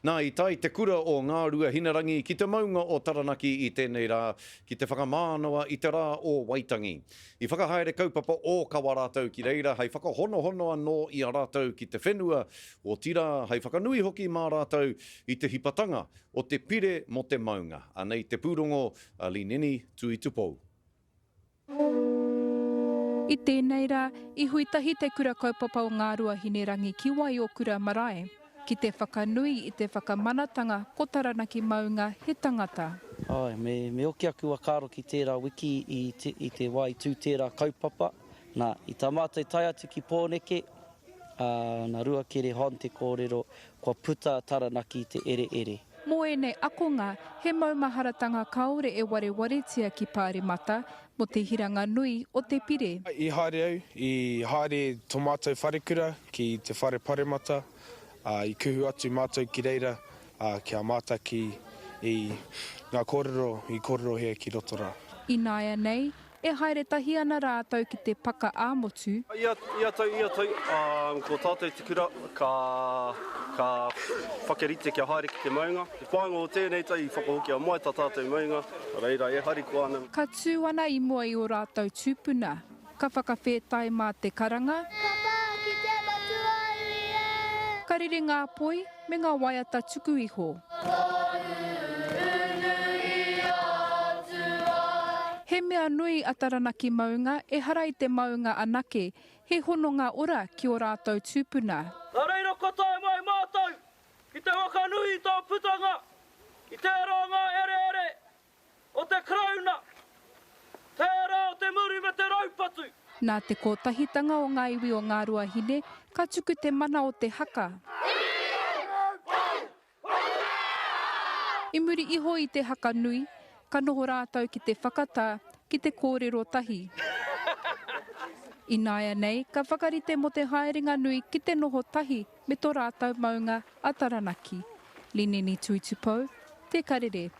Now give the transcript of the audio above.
Nā i tai te kura o ngā rua Hinarangi ki te maunga o Taranaki i tēnei rā, ki te whakamānoa i te rā o Waitangi. I whakahaere kaupapa o kawa rātou ki reira, hei whakahonohono anō i a rātou ki te whenua o tira, hei whakanui hoki mā rātou i te hipatanga o te pire mo te maunga. Anei te pūrongo, a Lineni Tui Tupou. I tēnei rā, i huitahi te kura kaupapa o ngā rua Hinirangi ki wai o kura marae, ki te whakanui i te whakamanatanga ko Taranaki maunga he tangata. Ai, me oki aku a kāro ki tērā wiki i te wai tū tērā kaupapa. Nā, i tā mātou tai atu ki Pōneke, nā rua kere hon te kōrero, kua puta Taranaki te ere ere. Mō ene akonga, he maumaharatanga kaore e warewaritia ki Pāremata mo te hiranga nui o te pire. I haere au, i haere tō mātou wharekura ki te whare Pāremata, i kuhu atu mātou ki reira, kia mātaki i ngā kōrero, i kōrero hea ki roto rā. I nāia nei, e haere tahi ana rātou ki te paka āmotu. Ia tau, ko tātou te kura, ka whakarite kia haere ki te maunga. Te whāingo o tēnei tau i whakahoki a mai tā tātou maunga, reira e hari ko ana. Ka tū ana i mua i o rātou tūpuna, ka whakawhetai mā te karanga. Ka rere ngā poi me ngā waiata tuku iho. He mea nui a Taranaki maunga e hara i te maunga anake, he hono ngā ora ki o rātou tūpuna. Nā reira kotai mai mātou, ki te wakanui tō putanga, i te ronga ere ere, o te krauna, tērā o te muri me te raupatu. Nā te kōtahitanga o ngā iwi o ngā rua hine, ka tuku te mana o te haka. I muri iho i te haka nui, ka noho rātou ki te whakatā, ki te kōrero tahi. I nāia nei, ka whakarite mo te haeringa nui ki te noho tahi me tō rātou maunga a Taranaki. Lineni Tui Tupou, te karere.